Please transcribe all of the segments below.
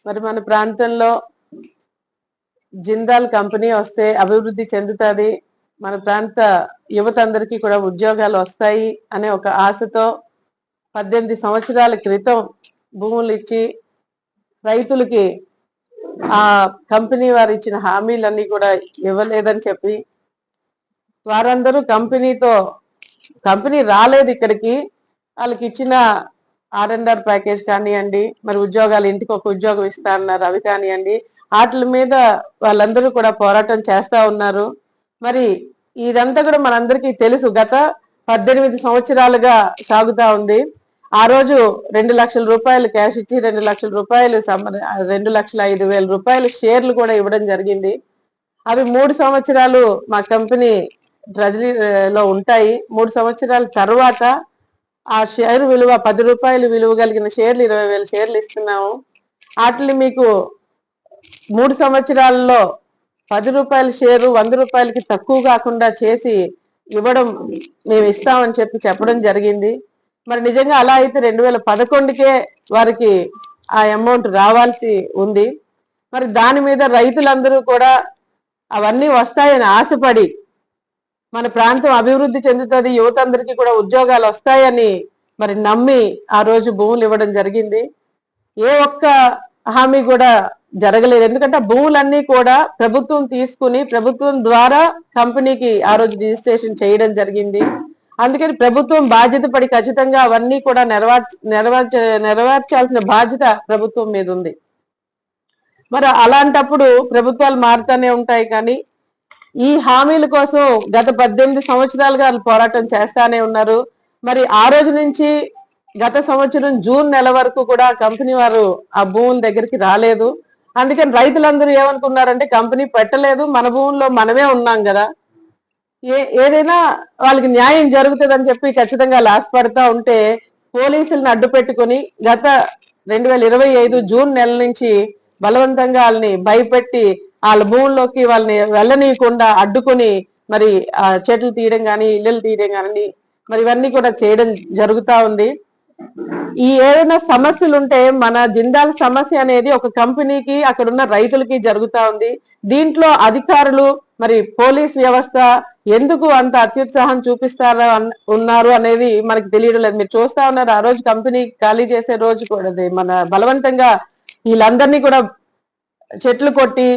మరి మన ప్రాంతంలో జిందాల్ కంపెనీ వస్తే అభివృద్ధి చెందుతుంది, మన ప్రాంత యువత అందరికీ కూడా ఉద్యోగాలు వస్తాయి అనే ఒక ఆశతో 18 సంవత్సరాల క్రితం భూములు ఇచ్చి రైతులకి ఆ కంపెనీ వారు ఇచ్చిన హామీలన్నీ కూడా ఇవ్వలేదని చెప్పి వారందరూ కంపెనీ రాలేదు ఇక్కడికి. వాళ్ళకి ఇచ్చిన R&R ప్యాకేజ్ కానివ్వండి, మరి ఉద్యోగాలు ఇంటికి ఒక ఉద్యోగం ఇస్తా అన్నారు అవి కానివ్వండి, వాటి మీద వాళ్ళందరూ కూడా పోరాటం చేస్తా ఉన్నారు. మరి ఇదంతా కూడా మనందరికీ తెలుసు. గత 18 సంవత్సరాలుగా సాగుతా ఉంది. ఆ రోజు 2 లక్షల రూపాయలు క్యాష్ ఇచ్చి 2 లక్షల రూపాయలు 2,05,000 రూపాయల షేర్లు కూడా ఇవ్వడం జరిగింది. అవి 3 సంవత్సరాలు మా కంపెనీ ట్రెజరీలో ఉంటాయి. 3 సంవత్సరాల తర్వాత ఆ షేర్ విలువ 10 రూపాయలు విలువ కలిగిన షేర్లు 20,000 షేర్లు ఇస్తున్నాము. వాటిని మీకు 3 సంవత్సరాల్లో 10 రూపాయల షేరు 100 రూపాయలకి తక్కువ కాకుండా చేసి ఇవ్వడం మేము ఇస్తామని చెప్పడం జరిగింది. మరి నిజంగా అలా అయితే 2011కే వారికి ఆ అమౌంట్ రావాల్సి ఉంది. మరి దాని మీద రైతులందరూ కూడా అవన్నీ వస్తాయని ఆశపడి మన ప్రాంతం అభివృద్ధి చెందుతుంది, యువత అందరికీ కూడా ఉద్యోగాలు వస్తాయని మరి నమ్మి ఆ రోజు భూములు ఇవ్వడం జరిగింది. ఏ ఒక్క హామీ కూడా జరగలేదు. ఎందుకంటే భూములన్నీ కూడా ప్రభుత్వం తీసుకుని ప్రభుత్వం ద్వారా కంపెనీకి ఆ రోజు రిజిస్ట్రేషన్ చేయడం జరిగింది. అందుకని ప్రభుత్వం బాధ్యత పడి ఖచ్చితంగా అవన్నీ కూడా నెరవేర్చాల్సిన బాధ్యత ప్రభుత్వం మీద ఉంది. మరి అలాంటప్పుడు ప్రభుత్వాలు మారుతూనే ఉంటాయి, కానీ ఈ హామీల కోసం గత 18 సంవత్సరాలుగా పోరాటం చేస్తానే ఉన్నారు. మరి ఆ రోజు నుంచి గత సంవత్సరం జూన్ నెల వరకు కూడా కంపెనీ వారు ఆ భూముల దగ్గరికి రాలేదు. అందుకని రైతులందరూ ఏమనుకున్నారంటే కంపెనీ పెట్టలేదు, మన భూముల్లో మనమే ఉన్నాం కదా, ఏదైనా వాళ్ళకి న్యాయం జరుగుతుందని చెప్పి ఖచ్చితంగా లాసపడతా ఉంటే పోలీసులను అడ్డు పెట్టుకుని గత 2025 జూన్ నెల నుంచి బలవంతంగా వాళ్ళని భయపెట్టి వాళ్ళ భూముల్లోకి వాళ్ళని వెళ్ళనీయకుండా అడ్డుకొని మరి ఆ చెట్లు తీయడం కానీ ఇళ్ళలు తీయడం కానీ మరి ఇవన్నీ కూడా చేయడం జరుగుతా ఉంది. ఈ ఏదైనా సమస్యలు ఉంటే మన జిందాల్ సమస్య అనేది ఒక కంపెనీకి అక్కడున్న రైతులకి జరుగుతా ఉంది. దీంట్లో అధికారులు మరి పోలీస్ వ్యవస్థ ఎందుకు అంత అత్యుత్సాహం చూపిస్తారా ఉన్నారు అనేది మనకి తెలియడం లేదు. మీరు చూస్తా ఉన్నారు, ఆ రోజు కంపెనీ ఖాళీ చేసే రోజు కూడా మన బలవంతంగా వీళ్ళందరినీ కూడా చెట్లు కొట్టి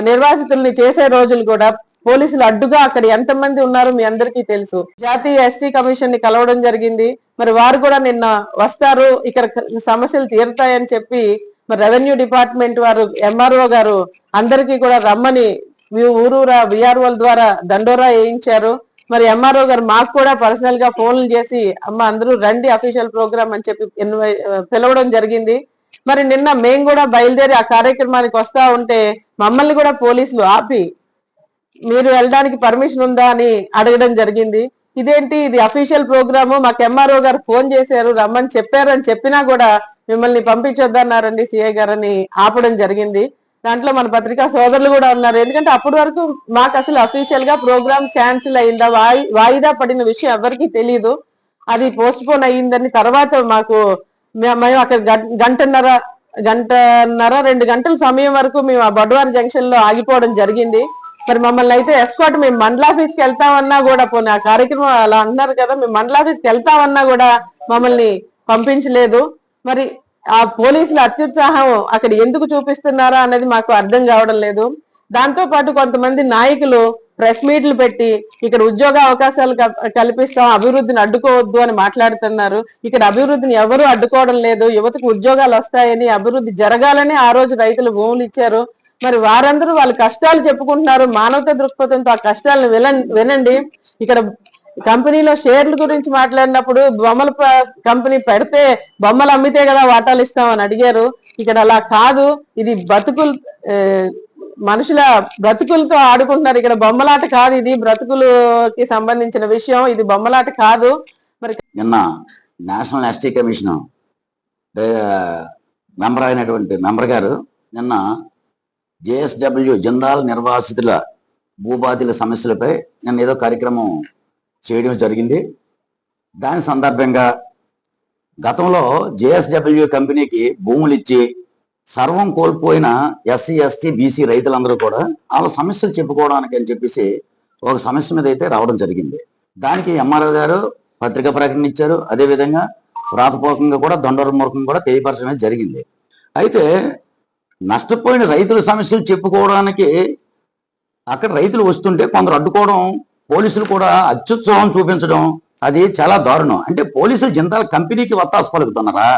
నిర్వాసితుల్ని చేసే రోజులు కూడా పోలీసులు అడ్డుగా అక్కడ ఎంతమంది ఉన్నారు మీ అందరికీ తెలుసు. జాతీయ ఎస్టీ కమిషన్ ని కలవడం జరిగింది. మరి వారు కూడా నిన్న వస్తారు, ఇక్కడ సమస్యలు తీరుతాయని చెప్పి మరి రెవెన్యూ డిపార్ట్మెంట్ వారు MRO గారు అందరికీ కూడా రమ్మని ఊరూరా VROల ద్వారా దండోరా వేయించారు. మరి MRO గారు మాకు కూడా పర్సనల్ గా ఫోన్లు చేసి అమ్మ అందరూ రండి అఫీషియల్ ప్రోగ్రామ్ అని చెప్పి పిలవడం జరిగింది. మరి నిన్న మేము కూడా బయలుదేరి ఆ కార్యక్రమానికి వస్తా ఉంటే మమ్మల్ని కూడా పోలీసులు ఆపి మీరు వెళ్ళడానికి పర్మిషన్ ఉందా అని అడగడం జరిగింది. ఇదేంటి, ఇది అఫీషియల్ ప్రోగ్రాము, మాకు MRO గారు ఫోన్ చేశారు రమ్మని చెప్పారని చెప్పినా కూడా మిమ్మల్ని పంపించొద్దన్నారండి CI గారని ఆపడం జరిగింది. దాంట్లో మన పత్రికా సోదరులు కూడా ఉన్నారు. ఎందుకంటే అప్పటి వరకు మాకు అసలు అఫీషియల్ గా ప్రోగ్రామ్ క్యాన్సిల్ అయిందా వాయిదా పడిన విషయం ఎవరికి తెలియదు. అది పోస్ట్ పోన్ అయ్యిందని తర్వాత మాకు మేము అక్కడ గంటన్నర 2 గంటల సమయం వరకు మేము ఆ బొడ్వారి జంక్షన్ లో ఆగిపోవడం జరిగింది. మరి మమ్మల్ని అయితే ఎస్కాట్ మేము మండల ఆఫీస్కి వెళ్తామన్నా కూడా పోనీ ఆ కార్యక్రమం అలా అన్నారు కదా, మేము మండల ఆఫీస్కి వెళ్తామన్నా కూడా మమ్మల్ని పంపించలేదు. మరి ఆ పోలీసుల అత్యుత్సాహం అక్కడ ఎందుకు చూపిస్తున్నారా అనేది మాకు అర్థం కావడం లేదు. దాంతో పాటు కొంతమంది నాయకులు ప్రెస్ మీట్లు పెట్టి ఇక్కడ ఉద్యోగ అవకాశాలు కల్పిస్తాం, అభివృద్ధిని అడ్డుకోవద్దు అని మాట్లాడుతున్నారు. ఇక్కడ అభివృద్ధిని ఎవరు అడ్డుకోవడం లేదు, యువతకు ఉద్యోగాలు వస్తాయని అభివృద్ధి జరగాలని ఆ రోజు రైతులు భూములు ఇచ్చారు. మరి వారందరూ వాళ్ళ కష్టాలు చెప్పుకుంటున్నారు. మానవతా దృక్పథంతో ఆ కష్టాలను వినండి. ఇక్కడ కంపెనీలో షేర్ల గురించి మాట్లాడినప్పుడు బొమ్మల కంపెనీ పెడితే బొమ్మలు అమ్మితే కదా వాటాలు ఇస్తామని అడిగారు. ఇక్కడ అలా కాదు, ఇది మనుషుల బ్రతుకులతో ఆడుకుంటున్నారు. ఇక్కడ బొమ్మలాట కాదు, ఇది బ్రతుకులకి సంబంధించిన విషయం, ఇది బొమ్మలాట కాదు. మరి నిన్న నేషనల్ ఎస్టీ కమిషన్ మెంబర్ గారు నిన్న JSW జిందాల్ నిర్వాసితుల భూబాధితుల సమస్యలపై నిన్న ఏదో కార్యక్రమం చేయడం జరిగింది. దాని సందర్భంగా గతంలో JSW కంపెనీకి భూములు ఇచ్చి సర్వం కోల్పోయిన ఎస్సీ ఎస్టీ బీసీ రైతులందరూ కూడా వాళ్ళ సమస్యలు చెప్పుకోవడానికి అని చెప్పేసి ఒక సమస్య మీద అయితే రావడం జరిగింది. దానికి ఎంఆర్ఓ గారు పత్రికా ప్రకటన ఇచ్చారు. అదేవిధంగా వ్రాతపూర్వకంగా కూడా దొండరమూర్ఖంగా కూడా తెలియపరచడం జరిగింది. అయితే నష్టపోయిన రైతుల సమస్యలు చెప్పుకోవడానికి అక్కడ రైతులు వస్తుంటే కొందరు అడ్డుకోవడం, పోలీసులు కూడా అత్యుత్సాహం చూపించడం, అది చాలా దారుణం. అంటే పోలీసులు జిందాల్ కంపెనీకి వత్తాసు పలుకుతున్నారా,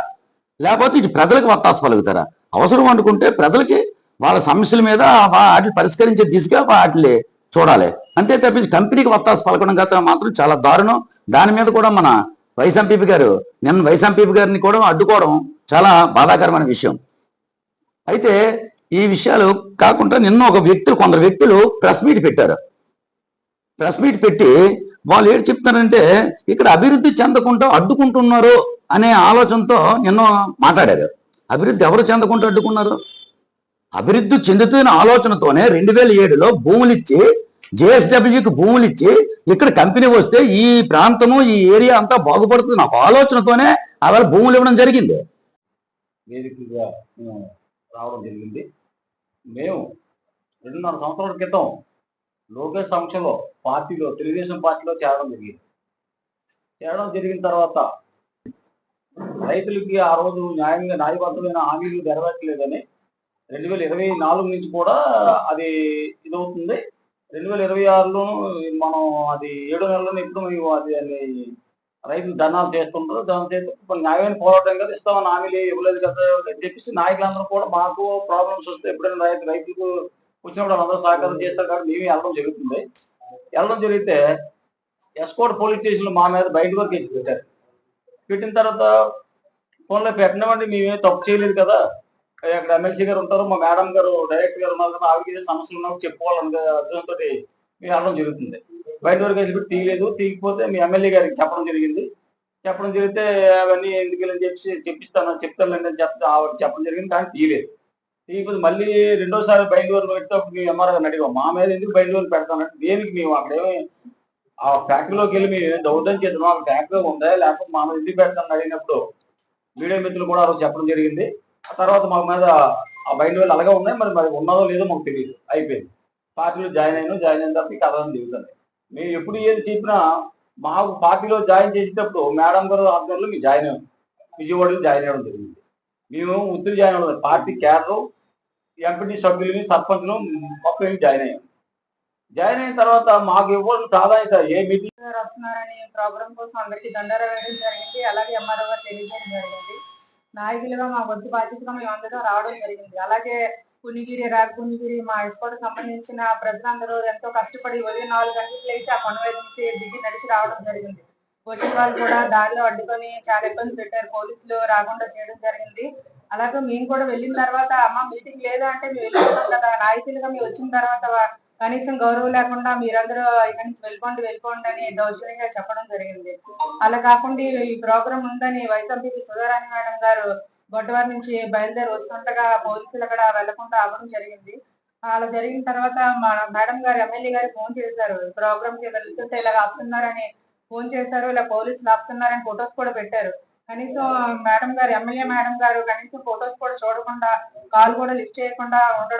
లేకపోతే ఇటు ప్రజలకు వత్తాసు పలుకుతారా? అవసరం అనుకుంటే ప్రజలకి వాళ్ళ సమస్యల మీద వాటిని పరిష్కరించే దిశగా వాటిని చూడాలి. అంతే తప్పించి కంపెనీకి వత్తాసు పలకడం గత మాత్రం చాలా దారుణం. దాని మీద కూడా మన వైస్ ఎంపీపీ గారు నిన్న వైస్ ఎంపీపీ గారిని కూడా అడ్డుకోవడం చాలా బాధాకరమైన విషయం. అయితే ఈ విషయాలు కాకుండా నిన్న కొందరు వ్యక్తులు ప్రెస్ మీట్ పెట్టారు. ప్రెస్ మీట్ పెట్టి వాళ్ళు ఏడు చెప్తారంటే ఇక్కడ అభివృద్ధి చెందకుండా అడ్డుకుంటున్నారు అనే ఆలోచనతో నిన్న మాట్లాడారు. అభివృద్ధి ఎవరు చెందకుండా అడ్డుకున్నారు? అభివృద్ధి చెందుతున్న ఆలోచనతోనే 2007లో భూములు ఇచ్చి జేఎస్డబ్ల్యూకి భూములు ఇచ్చి ఇక్కడ కంపెనీ వస్తే ఈ ప్రాంతము ఈ ఏరియా అంతా బాగుపడుతుంది ఒక ఆలోచనతోనే అలా భూములు ఇవ్వడం జరిగింది. వేదికగా రావడం జరిగింది. మేము 2.5 సంవత్సరాల క్రితం లోకేష్ సమక్షంలో తెలుగుదేశం పార్టీలో చేరడం జరిగిన తర్వాత రైతులకి ఆ రోజు న్యాయబద్ధమైన హామీలు నెరవేర్చలేదని 2024 నుంచి కూడా అది ఇదవుతుంది. 2026లోను మనం అది 7 నెలలను ఎప్పుడు మేము అది రైతులు ధర్నాలు చేస్తుంటారు. దాని చేత న్యాయమైన పోరాటం కదా ఇస్తామని హామీలు ఇవ్వలేదు కదా అని చెప్పేసి నాయకులందరూ కూడా మాకు ప్రాబ్లమ్స్ వస్తే ఎప్పుడైనా రైతులకు వచ్చినప్పుడు అందరూ సహకారం చేస్తారు కాబట్టి మేమే వెళ్ళడం జరిగితే ఎస్కోట్ పోలీస్ స్టేషన్లో మా మీద బయట వరకు వేసి పెట్టారు. పెట్టిన తర్వాత ఫోన్లో పెట్టినామండి, మేమే తప్పు చేయలేదు కదా, అక్కడ ఎమ్మెల్సీ గారు ఉంటారు, మా మేడం గారు డైరెక్టర్ గారు ఉన్నారు కదా, ఆవిడ సమస్యలు ఉన్నప్పుడు చెప్పుకోవాలని అర్థంతో మేము వెళ్ళడం జరుగుతుంది. బయట వరకు వేసి పెట్టి తీయకపోతే మీ ఎమ్మెల్యే గారికి చెప్పడం జరిగితే అవన్నీ ఎందుకు వెళ్ళని చెప్తానండి అని చెప్పడం జరిగింది. కానీ తీయకపోతే మళ్ళీ రెండోసారి బయట వరకు పెట్టేటప్పుడు మేము ఎంఆర్ఓ గారిని అడిగాం, మా మీద ఎందుకు బయట వరకు పెడతానంటే దేనికి మేము అక్కడేమో ఆ ఫ్యాక్టరీలోకి వెళ్ళి మేము దౌర్జన్యం చేద్దాం, ఆ ఫ్యాక్టరీ ఉందా లేకపోతే మా మీద ఎందుకు పెడతానని అడిగినప్పుడు మీడియా మిత్రులు కూడా ఆ రోజు చెప్పడం జరిగింది. ఆ తర్వాత మా మీద ఆ బయట వాళ్ళు అలాగే ఉన్నాయి, మరి ఉన్నదో లేదో మాకు తెలియదు. అయిపోయింది. పార్టీలో జాయిన్ అయిన తర్వాత ఈ కథ దిగుతుంది. మేము ఎప్పుడు ఏది చెప్పినా మాకు పార్టీలో జాయిన్ చేసేటప్పుడు మేడం గారు ఆధ్వర్యంలో మేము జాయిన్ అయ్యాం. విజయవాడలో జాయిన్ అవ్వడం జరిగింది. మేము ఉత్తర జాయిన్ అవ్వడం పార్టీ క్యాడరు ఎంపీటీ సభ్యులని సర్పంచ్లు మొత్తం జాయిన్ అయిన తర్వాత మాకు ఇవ్వాల్సిన ప్రాధాన్యత ఏ మీటింగ్ వస్తున్నారని ప్రోగ్రామ్ కోసం అందరికీ దండోరా వేయడం జరిగింది. అలాగే ఎంఆర్ఓ గారు తెలియజేయడం జరిగింది. నాయకులుగా మా వంతు బాధ్యతగా మేము అందరం రావడం జరిగింది. అలాగే పునిగిరి మా ఎస్కోట్ సంబంధించిన ప్రజలందరూ ఎంతో కష్టపడి ఉదయం 4 గంటలకు లేచి ఆ కొండ నుంచి దిగి నడిచి రావడం జరిగింది. వచ్చిన వాళ్ళు కూడా దారిలో అడ్డుకొని చాలా ఇబ్బంది పెట్టారు. పోలీసులు రాకుండా చేయడం జరిగింది. అలాగే మేము కూడా వెళ్ళిన తర్వాత అమ్మ మీటింగ్ లేదా అంటే మేము వెళ్ళిపోతాం కదా, నాయకులుగా మేము వచ్చిన తర్వాత కనీసం గౌరవం లేకుండా మీరందరూ ఇక్కడి నుంచి వెళ్ళిపోండి అని దౌర్జన్యంగా చెప్పడం జరిగింది. అలా కాకుండా ఈ ప్రోగ్రాం ఉందని వైస్ ఎంపీ సుధారాణి మేడం గారు గొడ్డవారి నుంచి బయలుదేరి వస్తుండగా పోలీసులు అక్కడ వెళ్లకుండా ఆపడం జరిగింది. అలా జరిగిన తర్వాత మా మేడం గారు ఎమ్మెల్యే గారు ఫోన్ చేశారు, ప్రోగ్రామ్ కి వెళ్తుంటే ఇలా ఆపుతున్నారని ఫోన్ చేశారు, ఇలా పోలీసులు ఆపుతున్నారని ఫొటోస్ కూడా పెట్టారు. కనీసం ఎమ్మెల్యే మేడం గారు కనీసం ఫొటోస్ కూడా చూడకుండా కాల్ కూడా లిఫ్ట్ చేయకుండా ఉండడం